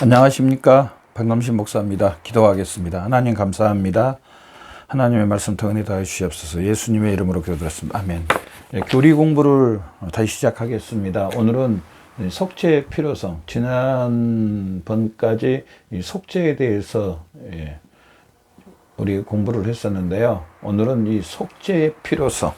안녕하십니까. 박남신 목사입니다. 기도하겠습니다. 하나님 감사합니다. 하나님의 말씀 더 은혜 더해 주시옵소서. 예수님의 이름으로 기도드렸습니다. 아멘. 교리 공부를 다시 시작하겠습니다. 오늘은 속죄의 필요성, 지난번까지 속죄에 대해서 우리 공부를 했었는데요. 오늘은 이 속죄의 필요성,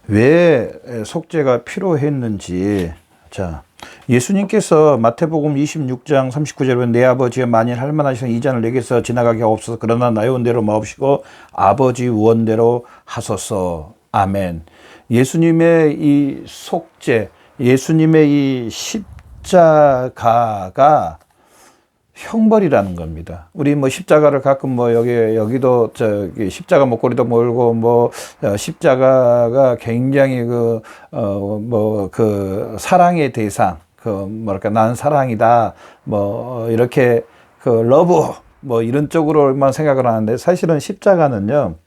왜 속죄가 필요했는지, 자, 예수님께서 마태복음 26장 39절에 보면 내 아버지가 만일 할 만하시면 이 잔을 내게서 지나가게 하옵소서. 그러나 나의 원대로 마옵시고 아버지 원대로 하소서. 아멘. 예수님의 이 속죄, 예수님의 이 십자가가 형벌이라는 겁니다. 우리 뭐 십자가를 가끔 뭐 여기도 십자가 목걸이도 몰고 십자가가 굉장히 사랑의 대상, 난 사랑이다, 이렇게 러브, 이런 쪽으로만 생각을 하는데 사실은 십자가는요,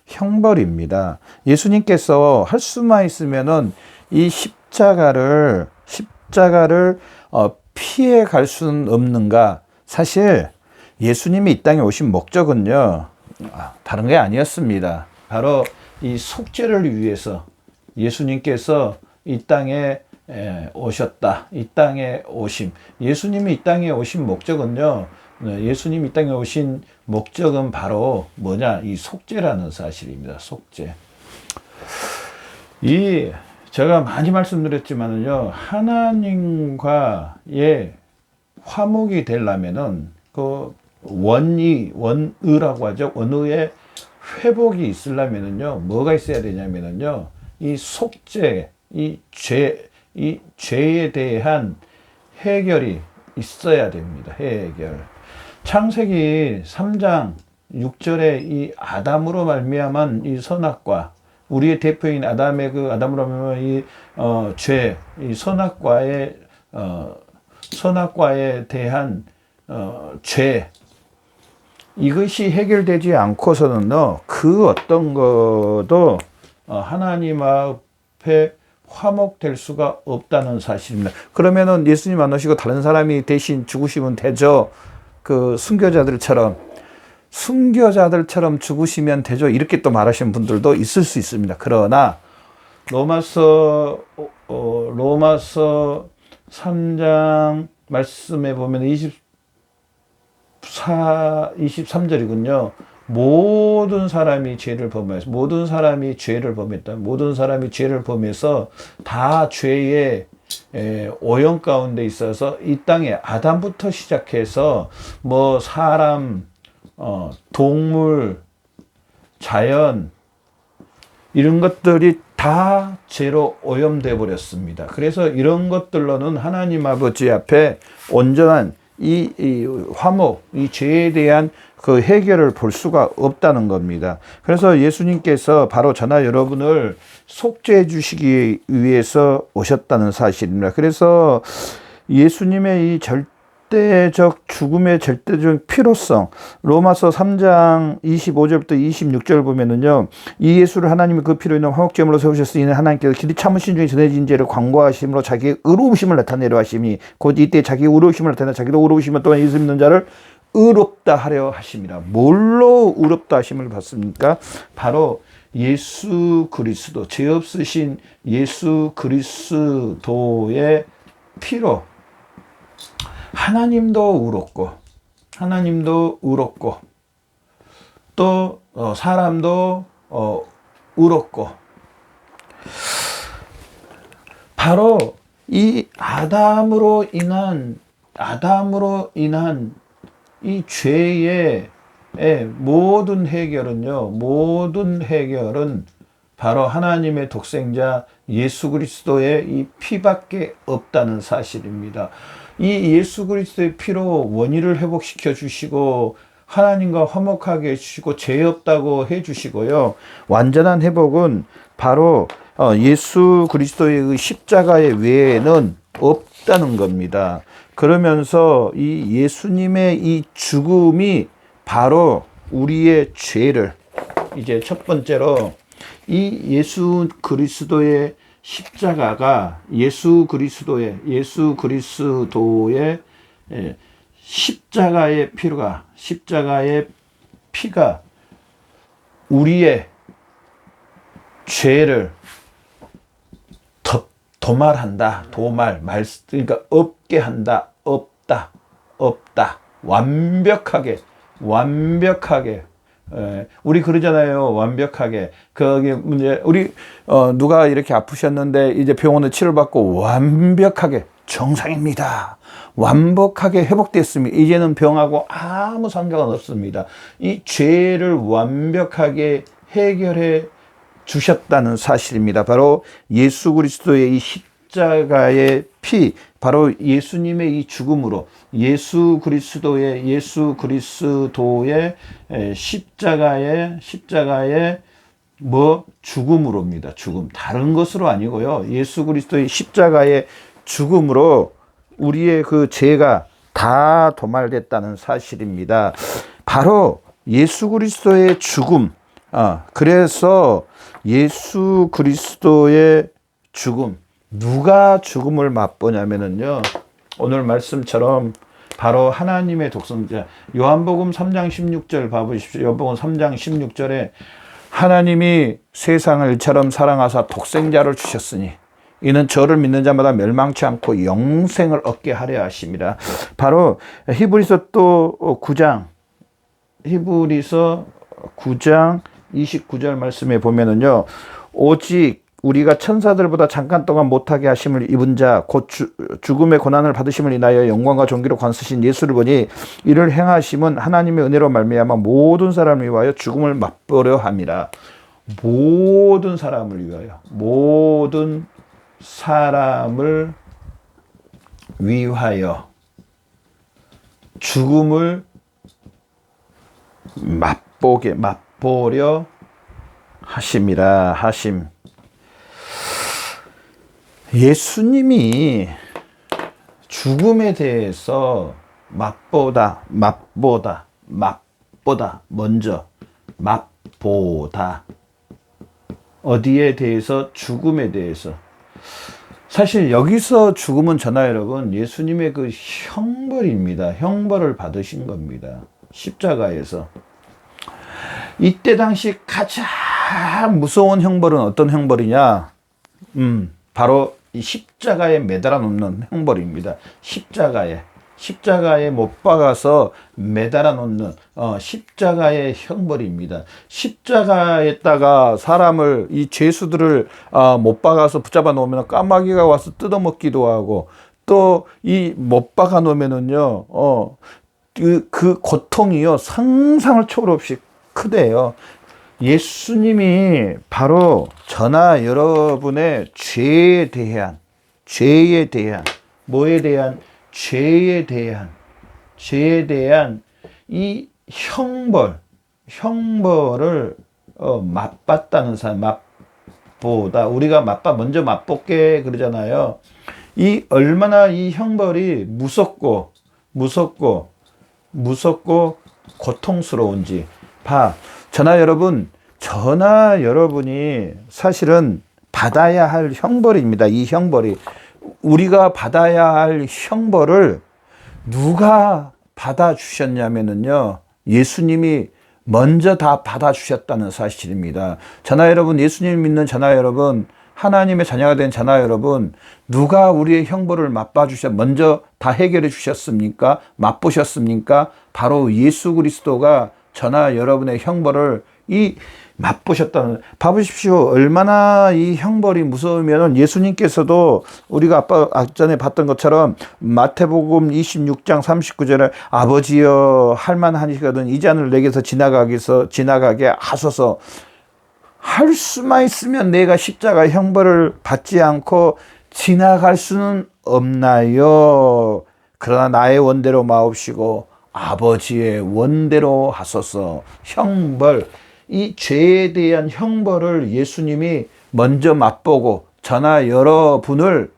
형벌입니다. 예수님께서 할 수만 있으면은 이 십자가를 피해 갈 수는 없는가? 사실 예수님이 이 땅에 오신 목적은요, 다른 게 아니었습니다. 바로 이 속죄를 위해서 예수님께서 이 땅에 오셨다. 이 땅에 오심. 예수님이 이 땅에 오신 목적은요, 예수님이 이 땅에 오신 목적은 바로 뭐냐? 이 속죄라는 사실입니다. 속죄. 제가 많이 말씀드렸지만은요, 하나님과의 화목이 되려면은 원의라고 하죠. 원의의 회복이 있으려면은요, 뭐가 있어야 되냐면은요, 이 속죄, 이 죄에 대한 해결이 있어야 됩니다. 해결. 창세기 3장 6절에 이 아담으로 말미암은 이 선악과, 우리의 대표인 아담으로 말미암은 이 선악과에 대한 죄, 이것이 해결되지 않고서는요, 그 어떤 것도 하나님 앞에 화목될 수가 없다는 사실입니다. 그러면은 예수님 안 오시고 다른 사람이 대신 죽으시면 되죠. 순교자들처럼 죽으시면 되죠. 이렇게 또 말하시는 분들도 있을 수 있습니다. 그러나 로마서 3장 말씀에 보면 23절이군요. 모든 사람이 죄를 범했다. 모든 사람이 죄를 범해서 다 죄의 오염 가운데 있어서 이 땅에 아담부터 시작해서 사람, 동물, 자연, 이런 것들이 다 죄로 오염돼 버렸습니다. 그래서 이런 것들로는 하나님 아버지 앞에 온전한 이 화목, 이 죄에 대한 그 해결을 볼 수가 없다는 겁니다. 그래서 예수님께서 바로 저나 여러분을 속죄해 주시기 위해서 오셨다는 사실입니다. 그래서 예수님의 이 절대적 죽음의 절대적 필요성, 로마서 3장 25절부터 26절 보면은요, 이 예수를 하나님이 그 피로 인한 화목제물로 세우셨으니 이는 하나님께서 길이 참으신 중에 전해진 죄를 광고하심으로 자기의 의로우심을 나타내려 하심이, 곧 이때 자기의 의로우심을 나타내 자기도 의로우심을 또한 예수 믿는 자를 의롭다 하려 하심이라. 뭘로 의롭다 하심을 받습니까? 바로 예수 그리스도, 죄 없으신 예수 그리스도의 피로 하나님도 의롭고 또 사람도 의롭고, 바로 이 아담으로 인한 이 죄의 모든 해결은 바로 하나님의 독생자 예수 그리스도의 이 피밖에 없다는 사실입니다. 이 예수 그리스도의 피로 원의를 회복시켜 주시고 하나님과 화목하게 해주시고 죄 없다고 해주시고요, 완전한 회복은 바로 예수 그리스도의 그 십자가의 외에는 없다는 겁니다. 그러면서 이 예수님의 이 죽음이 바로 우리의 죄를, 이제 첫 번째로 이 예수 그리스도의 십자가가 예수 그리스도의 십자가의 피가 우리의 죄를 도말한다. 그러니까 없게 한다. 없다. 완벽하게. 우리 그러잖아요. 완벽하게. 그게 문제. 우리 누가 이렇게 아프셨는데 이제 병원에 치료받고 완벽하게 정상입니다. 완벽하게 회복됐습니다. 이제는 병하고 아무 상관은 없습니다. 이 죄를 완벽하게 해결해 주셨다는 사실입니다. 바로 예수 그리스도의 이 십자가의 피, 바로 예수님의 이 죽음으로, 예수 그리스도의 십자가의 죽음으로입니다. 죽음. 다른 것으로 아니고요. 예수 그리스도의 십자가의 죽음으로 우리의 그 죄가 다 도말됐다는 사실입니다. 바로 예수 그리스도의 죽음. 그래서 예수 그리스도의 죽음. 누가 죽음을 맛보냐면요. 오늘 말씀처럼 바로 하나님의 독생자. 요한복음 3장 16절 봐보십시오. 요한복음 3장 16절에 하나님이 세상을 이처럼 사랑하사 독생자를 주셨으니 이는 저를 믿는 자마다 멸망치 않고 영생을 얻게 하려 하심이라. 바로 히브리서 9장 29절 말씀에 보면은요. 오직 우리가 천사들보다 잠깐 동안 못하게 하심을 입은 자 곧 죽음의 고난을 받으심을 인하여 영광과 존귀로 관쓰신 예수를 보니 이를 행하심은 하나님의 은혜로 말미암아 모든 사람을 위하여 죽음을 맛보려 함이라. 모든 사람을 위하여 죽음을 맛보려 하심이라. 예수님이 죽음에 대해서 맛보다 어디에 대해서? 죽음에 대해서. 사실 여기서 죽음은 저나 여러분 예수님의 그 형벌입니다. 형벌을 받으신 겁니다. 십자가에서. 이때 당시 가장 무서운 형벌은 어떤 형벌이냐? 바로 이 십자가에 매달아 놓는 형벌입니다. 십자가에 못 박아서 매달아 놓는 십자가의 형벌입니다. 십자가에다가 사람을, 이 죄수들을 못 박아서 붙잡아 놓으면 까마귀가 와서 뜯어먹기도 하고, 또 이 못 박아 놓으면은요 그 고통이요 상상을 초월없이 크대요. 예수님이 바로 저나 여러분의 죄에 대한 이 형벌을 맛봤다는 사람, 맛보다. 우리가 먼저 맛볼게 그러잖아요. 이 얼마나 이 형벌이 무섭고 고통스러운지. 저나 여러분이 사실은 받아야 할 형벌입니다. 이 형벌이. 우리가 받아야 할 형벌을 누가 받아주셨냐면요. 예수님이 먼저 다 받아주셨다는 사실입니다. 저나 여러분, 예수님 믿는 저나 여러분, 하나님의 자녀가 된 저나 여러분, 누가 우리의 형벌을 먼저 다 해결해 주셨습니까? 맛보셨습니까? 바로 예수 그리스도가 저나 여러분의 형벌을 맛보셨다는. 봐보십시오. 얼마나 이 형벌이 무서우면 예수님께서도 우리가 전에 봤던 것처럼 마태복음 26장 39절에 아버지여 할만하시거든 이 잔을 내게서 지나가게 하소서. 할 수만 있으면 내가 십자가 형벌을 받지 않고 지나갈 수는 없나요? 그러나 나의 원대로 마옵시고 아버지의 원대로 하소서. 형벌, 이 죄에 대한 형벌을 예수님이 먼저 맛보고 저나 여러분의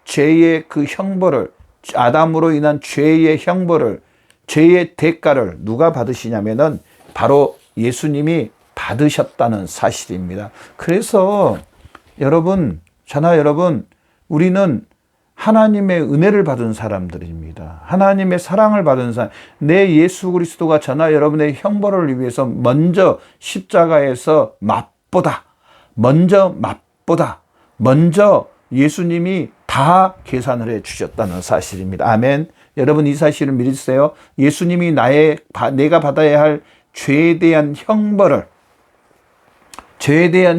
죄의 그 형벌을, 아담으로 인한 죄의 형벌을, 죄의 대가를 누가 받으시냐면은 바로 예수님이 받으셨다는 사실입니다. 그래서 저나 여러분, 우리는 하나님의 은혜를 받은 사람들입니다. 하나님의 사랑을 받은 사람. 내 예수 그리스도가 저나 여러분의 형벌을 위해서 먼저 십자가에서 먼저 예수님이 다 계산을 해 주셨다는 사실입니다. 아멘. 여러분 이 사실을 믿으세요. 예수님이 내가 받아야 할 죄에 대한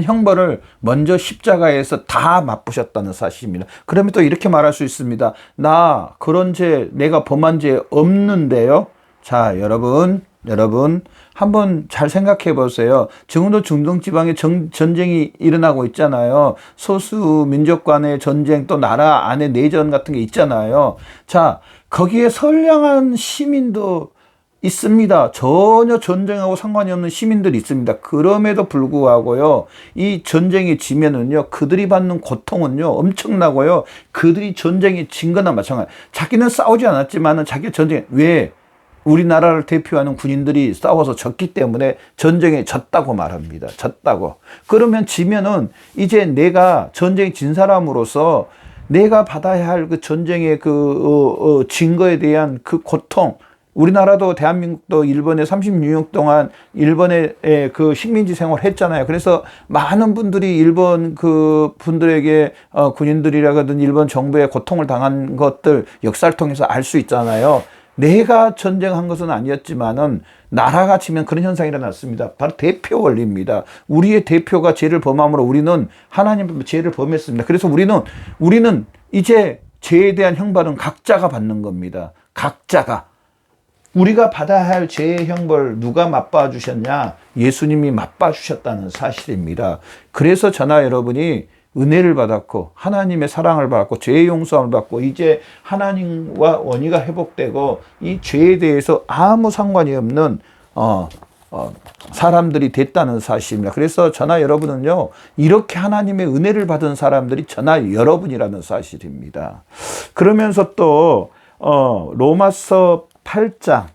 형벌을 먼저 십자가에서 다 맛보셨다는 사실입니다. 그러면 또 이렇게 말할 수 있습니다. 내가 범한 죄 없는데요. 자, 여러분 한번 잘 생각해 보세요. 지금도 중동 지방에 전쟁이 일어나고 있잖아요. 소수 민족 간의 전쟁, 또 나라 안에 내전 같은 게 있잖아요. 자, 거기에 선량한 시민도 있습니다. 전혀 전쟁하고 상관이 없는 시민들이 있습니다. 그럼에도 불구하고요, 이 전쟁이 지면은요, 그들이 받는 고통은요, 엄청나고요. 그들이 전쟁에 진 거나 마찬가지. 자기는 싸우지 않았지만은 자기 왜? 우리나라를 대표하는 군인들이 싸워서 졌기 때문에 전쟁에 졌다고 말합니다. 졌다고. 그러면 지면은 이제 내가 전쟁에 진 사람으로서 내가 받아야 할 그 전쟁의 진 거에 대한 그 고통, 우리나라도 대한민국도 일본에 36년 동안 일본의 그 식민지 생활을 했잖아요. 그래서 많은 분들이 일본 그 분들에게 군인들이라거든 일본 정부의 고통을 당한 것들 역사를 통해서 알 수 있잖아요. 내가 전쟁한 것은 아니었지만은 나라가 지면 그런 현상이 일어났습니다. 바로 대표 원리입니다. 우리의 대표가 죄를 범함으로 우리는 하나님 죄를 범했습니다. 그래서 우리는 이제 죄에 대한 형벌은 각자가 받는 겁니다. 각자가. 우리가 받아야 할 죄의 형벌 누가 맛봐 주셨냐? 예수님이 맛봐 주셨다는 사실입니다. 그래서 저나 여러분이 은혜를 받았고 하나님의 사랑을 받았고 죄의 용서함을 받고 이제 하나님과 원의가 회복되고 이 죄에 대해서 아무 상관이 없는 사람들이 됐다는 사실입니다. 그래서 저나 여러분은요, 이렇게 하나님의 은혜를 받은 사람들이 저나 여러분이라는 사실입니다. 그러면서 또 로마서 8장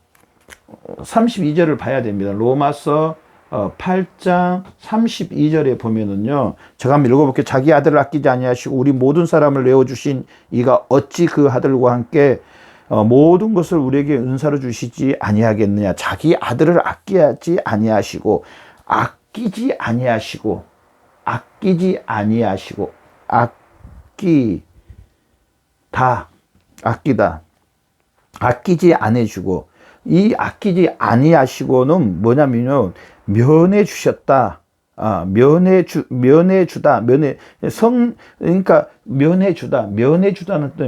32절을 봐야 됩니다. 로마서 8장 32절에 보면은요, 제가 한번 읽어볼게요. 자기 아들을 아끼지 아니하시고 우리 모든 사람을 내어주신 이가 어찌 그 아들과 함께 모든 것을 우리에게 은사로 주시지 아니하겠느냐. 자기 아들을 아끼지 아니하시고 아끼지 안해주고, 이 아끼지 아니하시고는 뭐냐면요, 면해 주셨다. 면해주다. 그러니까 면해주다는 뜻,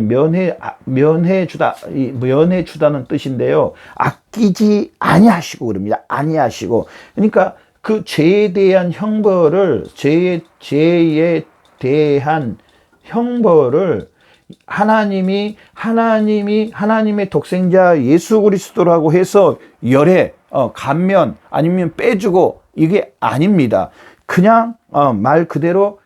면해주다는 뜻인데요. 아끼지 아니하시고 그럽니다. 아니하시고. 그러니까 그 죄에 대한 형벌을, 죄에 대한 형벌을 하나님의 독생자 예수 그리스도라고 해서 감면 아니면 빼주고 이게 아닙니다. 그냥 말 그대로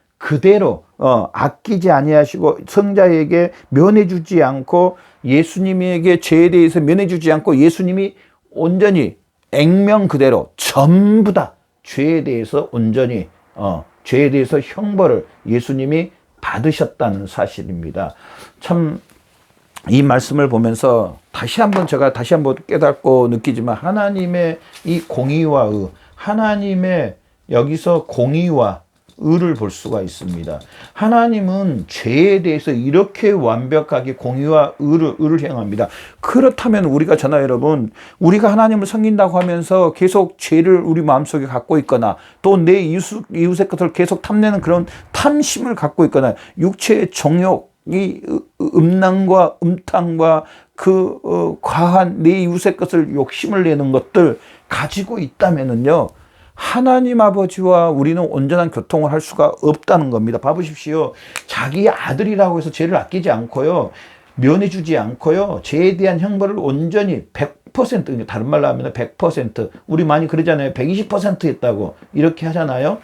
아끼지 아니하시고 성자에게 면해주지 않고 예수님에게 죄에 대해서 면해주지 않고 예수님이 온전히 액면 그대로 전부 다 죄에 대해서 온전히 죄에 대해서 형벌을 예수님이 받으셨다는 사실입니다. 참 이 말씀을 보면서 다시 한번 깨닫고 느끼지만 하나님의 이 공의와 하나님의 여기서 공의와 의를 볼 수가 있습니다. 하나님은 죄에 대해서 이렇게 완벽하게 공의와 의를 행합니다. 그렇다면 저나 여러분, 우리가 하나님을 섬긴다고 하면서 계속 죄를 우리 마음속에 갖고 있거나 또 내 이웃의 것을 계속 탐내는 그런 탐심을 갖고 있거나 육체의 정욕, 이 음란과 음탕과 과한 내 이웃의 것을 욕심을 내는 것들 가지고 있다면은요, 하나님 아버지와 우리는 온전한 교통을 할 수가 없다는 겁니다. 봐보십시오. 자기 아들이라고 해서 죄를 아끼지 않고요, 면해주지 않고요, 죄에 대한 형벌을 온전히 100%, 다른 말로 하면 100%, 우리 많이 그러잖아요. 120% 했다고 이렇게 하잖아요.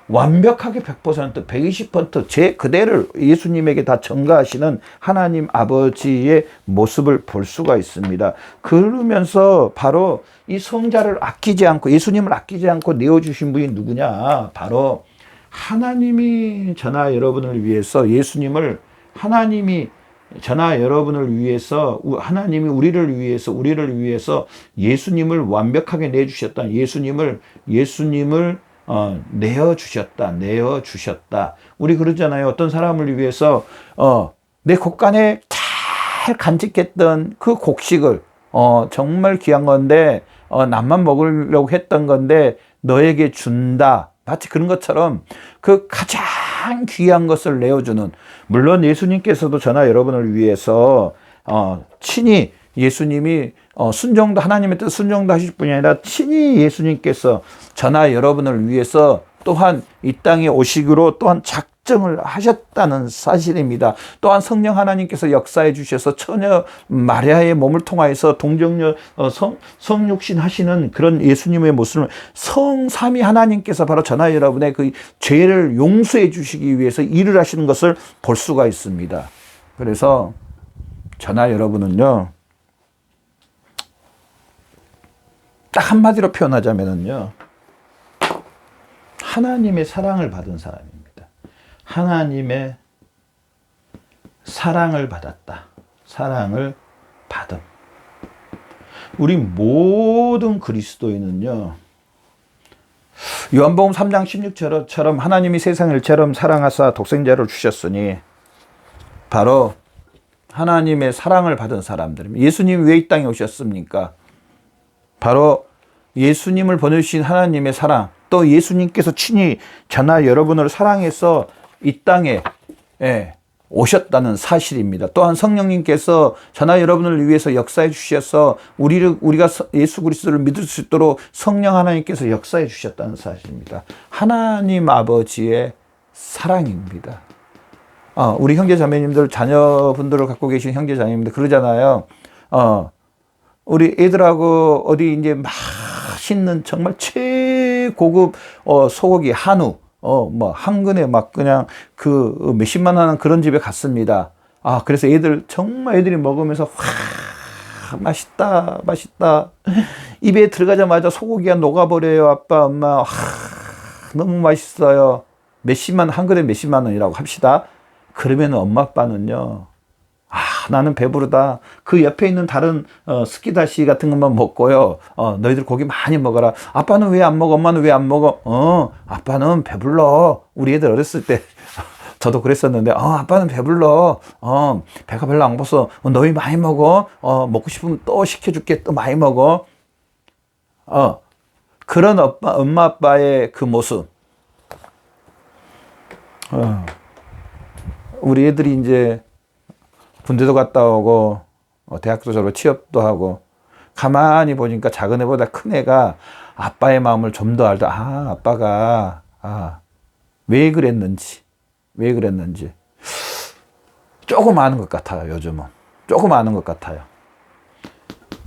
완벽하게 100%, 120% 제 그대를 예수님에게 다 전가하시는 하나님 아버지의 모습을 볼 수가 있습니다. 그러면서 바로 이 성자를 아끼지 않고, 예수님을 아끼지 않고 내어주신 분이 누구냐? 바로 하나님이 저나 여러분을 위해서 예수님을 하나님이 저나 여러분을 위해서 하나님이 우리를 위해서 예수님을 완벽하게 내주셨다. 예수님을 내어 주셨다. 우리 그러잖아요. 어떤 사람을 위해서 내 곳간에 잘 간직했던 그 곡식을 정말 귀한 건데 남만 먹으려고 했던 건데 너에게 준다. 마치 그런 것처럼 그 가장 귀한 것을 내어주는, 물론 예수님께서도 저나 여러분을 위해서 친히 예수님이 순종도, 하나님의 뜻 순종도 하실 뿐이 아니라 친히 예수님께서 저나 여러분을 위해서 또한 이 땅에 오시기로 또한 작정을 하셨다는 사실입니다. 또한 성령 하나님께서 역사해 주셔서 처녀 마리아의 몸을 통하여서 동정녀 성육신 하시는 그런 예수님의 모습을 성삼위 하나님께서 바로 저나 여러분의 그 죄를 용서해 주시기 위해서 일을 하시는 것을 볼 수가 있습니다. 그래서 저나 여러분은요, 딱 한마디로 표현하자면은요, 하나님의 사랑을 받은 사람입니다. 하나님의 사랑을 받았다. 사랑을 받음. 우리 모든 그리스도인은요, 요한복음 3장 16절처럼 하나님이 세상을 이처럼 사랑하사 독생자를 주셨으니 바로 하나님의 사랑을 받은 사람들입니다. 예수님이 왜 이 땅에 오셨습니까? 바로 예수님을 보내주신 하나님의 사랑, 또 예수님께서 친히 저나 여러분을 사랑해서 이 땅에 오셨다는 사실입니다. 또한 성령님께서 저나 여러분을 위해서 역사해 주셔서 우리가 예수 그리스도를 믿을 수 있도록 성령 하나님께서 역사해 주셨다는 사실입니다. 하나님 아버지의 사랑입니다. 우리 형제 자매님들, 자녀분들을 갖고 계신 형제 자매님들 그러잖아요. 우리 애들하고 어디 이제 맛있는 정말 최고급 소고기 한우 한 근에 막 그냥 그 몇십만 원 하는 그런 집에 갔습니다. 그래서 애들이 먹으면서 맛있다 입에 들어가자마자 소고기가 녹아버려요. 아빠 엄마 너무 맛있어요. 한 그릇 몇십만 원이라고 합시다. 그러면 엄마 아빠는요, 나는 배부르다. 그 옆에 있는 다른 스키다시 같은 것만 먹고요. 너희들 고기 많이 먹어라. 아빠는 왜 안 먹어? 엄마는 왜 안 먹어? 아빠는 배불러. 우리 애들 어렸을 때 저도 그랬었는데 아빠는 배불러. 배가 별로 안 고파. 너희 많이 먹어. 먹고 싶으면 또 시켜줄게. 또 많이 먹어. 그런 엄마 아빠의 그 모습. 우리 애들이 이제 군대도 갔다 오고 대학도 졸업 취업도 하고 가만히 보니까 작은 애보다 큰 애가 아빠의 마음을 좀 더 알다. 아빠가 왜 그랬는지 조금 아는 것 같아요. 요즘은 조금 아는 것 같아요.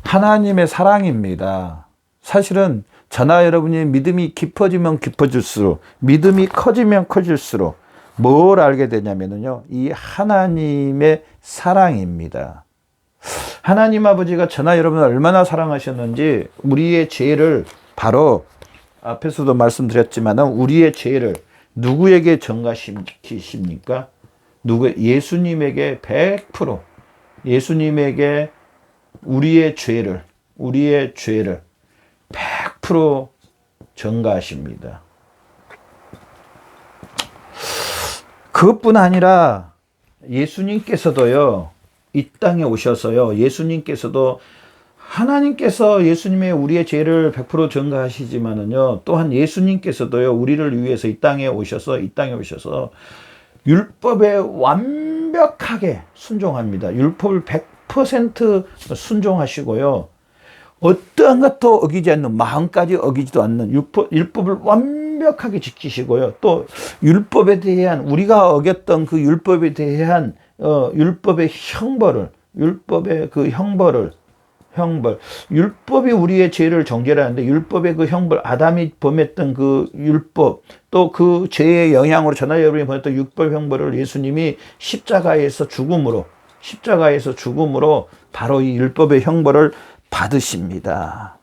하나님의 사랑입니다. 사실은 저나 여러분이 믿음이 깊어지면 깊어질수록, 믿음이 커지면 커질수록 뭘 알게 되냐면요, 이 하나님의 사랑입니다. 하나님 아버지가 저나 여러분을 얼마나 사랑하셨는지, 우리의 죄를 바로 앞에서도 말씀드렸지만 우리의 죄를 누구에게 전가시킵니까? 예수님에게 100% 예수님에게 우리의 죄를 100% 전가하십니다. 그것뿐 아니라 예수님께서도요, 이 땅에 오셔서요, 하나님께서 우리의 죄를 100% 전가하시지만은요, 또한 예수님께서도요, 우리를 위해서 이 땅에 오셔서 율법에 완벽하게 순종합니다. 율법을 100% 순종하시고요, 어떠한 것도 어기지 않는, 마음까지 어기지도 않는 율법을 완벽하게 지키시고요. 또 율법에 대한, 우리가 어겼던 그 율법에 대한 율법의 율법이 우리의 죄를 정죄하는데, 율법의 그 형벌, 아담이 범했던 그 율법, 또 그 죄의 영향으로 저나 여러분이 범했던 율법 형벌을 예수님이 십자가에서 죽음으로 바로 이 율법의 형벌을 받으십니다.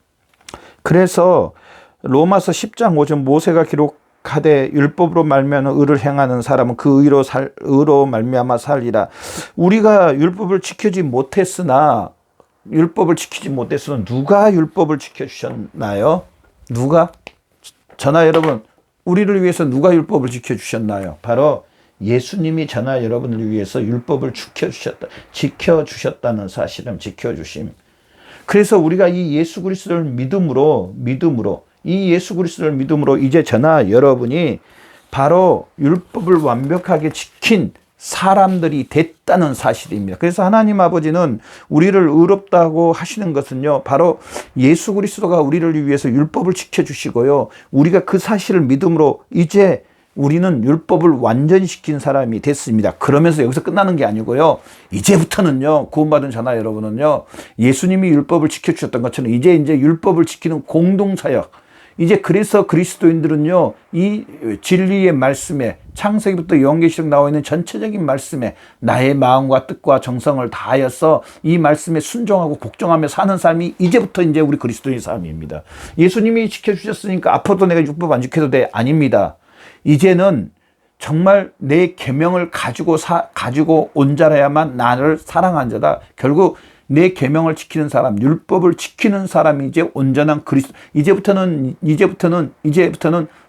그래서 로마서 10장 5절 모세가 가되 율법으로 말미암아 의를 행하는 사람은 그 의로 말미암아 살리라. 우리가 율법을 지키지 못했으나 누가 율법을 지켜주셨나요? 누가? 저나 여러분, 우리를 위해서 누가 율법을 지켜주셨나요? 바로 예수님이 저나 여러분을 위해서 율법을 지켜주셨다는 사실은 지켜주심. 그래서 우리가 이 예수 그리스도를 믿음으로 이제 저나 여러분이 바로 율법을 완벽하게 지킨 사람들이 됐다는 사실입니다. 그래서 하나님 아버지는 우리를 의롭다고 하시는 것은요, 바로 예수 그리스도가 우리를 위해서 율법을 지켜주시고요, 우리가 그 사실을 믿음으로 이제 우리는 율법을 완전히 지킨 사람이 됐습니다. 그러면서 여기서 끝나는 게 아니고요, 이제부터는요, 구원받은 저나 여러분은요, 예수님이 율법을 지켜주셨던 것처럼 이제 율법을 지키는 공동사역, 이제 그래서 그리스도인들은요, 이 진리의 말씀에, 창세기부터 요한계시록 나와 있는 전체적인 말씀에 나의 마음과 뜻과 정성을 다하여서 이 말씀에 순종하고 복종하며 사는 삶이 이제부터 이제 우리 그리스도의 삶입니다. 예수님이 지켜주셨으니까 앞으로도 내가 율법 안 지켜도 돼? 아닙니다. 이제는 정말 내 계명을 가지고 온 자라야만 나를 사랑한 자다. 결국 내 계명을 지키는 사람, 율법을 지키는 사람이 이제 온전한 그리스도. 이제부터는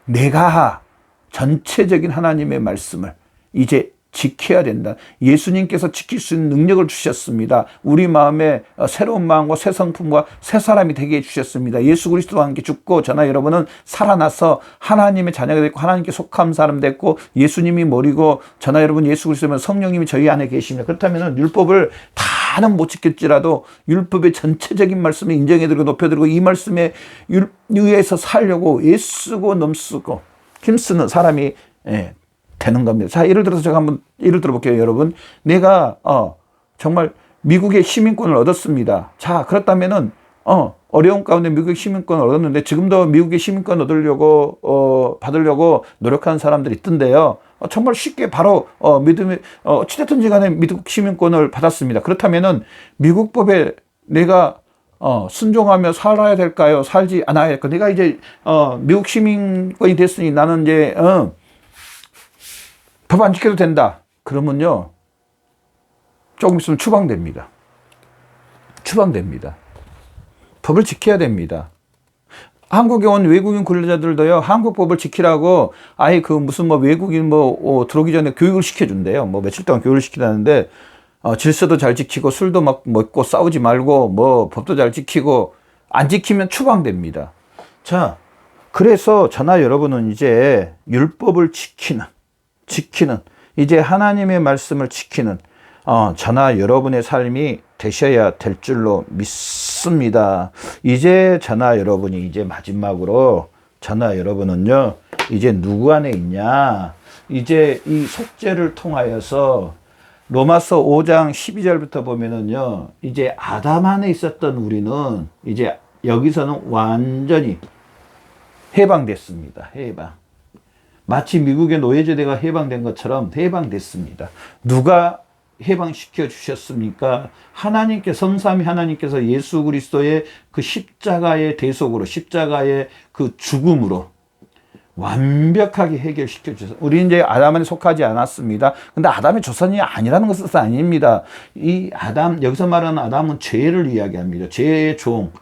내가 전체적인 하나님의 말씀을 이제 지켜야 된다. 예수님께서 지킬 수 있는 능력을 주셨습니다. 우리 마음에 새로운 마음과 새 성품과 새 사람이 되게 해주셨습니다. 예수 그리스도와 함께 죽고 저나 여러분은 살아나서 하나님의 자녀가 됐고 하나님께 속한 사람 됐고 예수님이 머리고 저나 여러분 예수 그리스도면 성령님이 저희 안에 계십니다. 그렇다면 율법을 다는 못 지켰지라도 율법의 전체적인 말씀을 인정해드리고 높여드리고 이 말씀에 의해서 살려고 애쓰고 넘쓰고 힘쓰는 사람이 되는 겁니다. 자, 예를 들어서 제가 한번 예를 들어볼게요, 여러분. 내가 정말 미국의 시민권을 얻었습니다. 자, 그렇다면은 어려운 가운데 미국의 시민권을 얻었는데 지금도 미국의 시민권 받으려고 노력하는 사람들이 있던데요. 정말 쉽게 바로 어찌됐든지 간에 미국 시민권을 받았습니다. 그렇다면은 미국 법에 내가 순종하며 살아야 될까요? 살지 않아야 될까요? 내가 이제 미국 시민권이 됐으니 나는 이제 법 안 지켜도 된다. 그러면요, 조금 있으면 추방됩니다. 법을 지켜야 됩니다. 한국에 온 외국인 근로자들도요, 한국 법을 지키라고 아예 무슨 외국인 들어오기 전에 교육을 시켜준대요. 며칠 동안 교육을 시키라는데, 질서도 잘 지키고 술도 먹고 싸우지 말고 법도 잘 지키고 안 지키면 추방됩니다. 자, 그래서 저나 여러분은 이제 율법을 지키는 이제 하나님의 말씀을 지키는 저나 여러분의 삶이 되셔야 될 줄로 믿습니다. 이제 저나 여러분이 이제 마지막으로 저나 여러분은요, 이제 누구 안에 있냐? 이제 이 속죄를 통하여서 로마서 5장 12절부터 보면은요, 이제 아담 안에 있었던 우리는 이제 여기서는 완전히 해방됐습니다. 마치 미국의 노예제대가 해방된 것처럼 해방됐습니다. 누가 해방시켜 주셨습니까? 성삼위 하나님께서 예수 그리스도의 그 십자가의 대속으로, 십자가의 그 죽음으로 완벽하게 해결시켜 주셔서 우리 이제 아담에 속하지 않았습니다. 근데 아담의 조상이 아니라는 것은 아닙니다. 이 아담, 여기서 말하는 아담은 죄를 이야기합니다. 죄의 종,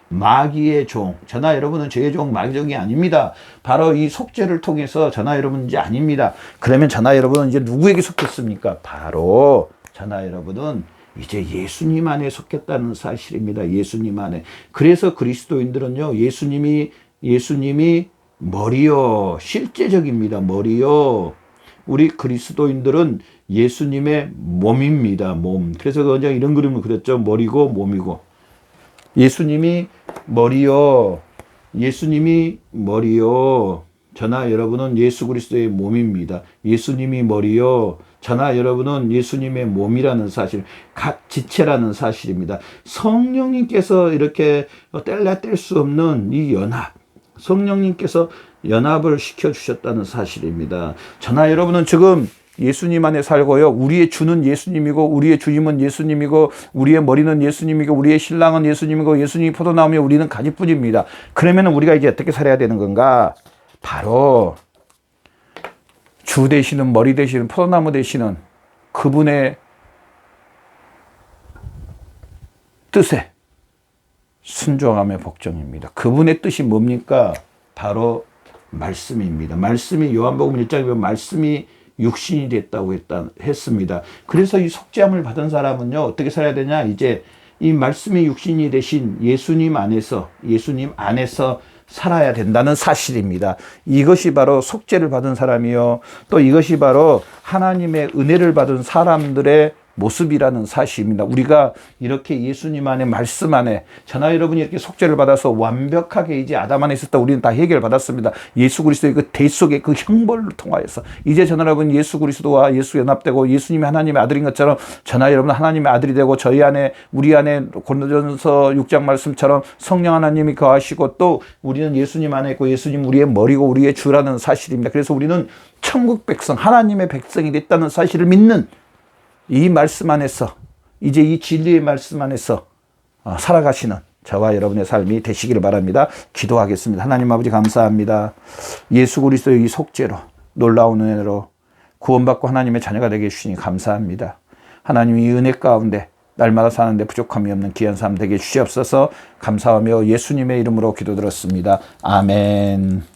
마귀의 종. 저나 여러분은 죄의 종, 마귀의 종이 아닙니다. 바로 이 속죄를 통해서 저나 여러분은 이제 아닙니다. 그러면 저나 여러분은 이제 누구에게 속했습니까? 바로 저나 여러분은 이제 예수님 안에 속했다는 사실입니다. 예수님 안에. 그래서 그리스도인들은요, 예수님이 머리요. 실제적입니다. 머리요. 우리 그리스도인들은 예수님의 몸입니다. 몸. 그래서 그냥 이런 그림을 그렸죠. 머리고 몸이고. 예수님이 머리요. 저나 여러분은 예수 그리스도의 몸입니다. 예수님이 머리요. 저나 여러분은 예수님의 몸이라는 사실, 각 지체라는 사실입니다. 성령님께서 이렇게 뗄 수 없는 이 연합. 성령님께서 연합을 시켜주셨다는 사실입니다. 저나 여러분은 지금 예수님 안에 살고요. 우리의 주는 예수님이고, 우리의 주임은 예수님이고, 우리의 머리는 예수님이고, 우리의 신랑은 예수님이고, 예수님이 포도나무며 우리는 가지뿐입니다. 그러면 우리가 이제 어떻게 살아야 되는 건가? 바로 주 되시는 머리 되시는 포도나무 되시는 그분의 뜻에 순종함의 복종입니다. 그분의 뜻이 뭡니까? 바로 말씀입니다. 말씀이 요한복음 1장에 보면 말씀이 육신이 됐다고 했습니다. 그래서 이 속죄함을 받은 사람은요, 어떻게 살아야 되냐? 이제 이 말씀이 육신이 되신 예수님 안에서 살아야 된다는 사실입니다. 이것이 바로 속죄를 받은 사람이요. 또 이것이 바로 하나님의 은혜를 받은 사람들의 모습이라는 사실입니다. 우리가 이렇게 예수님 안에 말씀 안에 저나 여러분이 이렇게 속죄를 받아서 완벽하게 이제 아담 안에 있었다 우리는 다 해결받았습니다. 예수 그리스도의 그 대속의 그 형벌을 통하여서 이제 저나 여러분 예수 그리스도와 예수 연합되고 예수님이 하나님의 아들인 것처럼 저나 여러분 하나님의 아들이 되고 저희 안에 우리 안에 고린도전서 6장 말씀처럼 성령 하나님이 거하시고 또 우리는 예수님 안에 있고 예수님 우리의 머리고 우리의 주라는 사실입니다. 그래서 우리는 천국 백성 하나님의 백성이 됐다는 사실을 믿는 이 말씀 안에서 이제 이 진리의 말씀 안에서 살아가시는 저와 여러분의 삶이 되시기를 바랍니다. 기도하겠습니다. 하나님 아버지 감사합니다. 예수 그리스도의 이 속죄로 놀라운 은혜로 구원받고 하나님의 자녀가 되게 해주시니 감사합니다. 하나님 이 은혜 가운데 날마다 사는데 부족함이 없는 귀한 삶 되게 주시옵소서. 감사하며 예수님의 이름으로 기도드렸습니다. 아멘.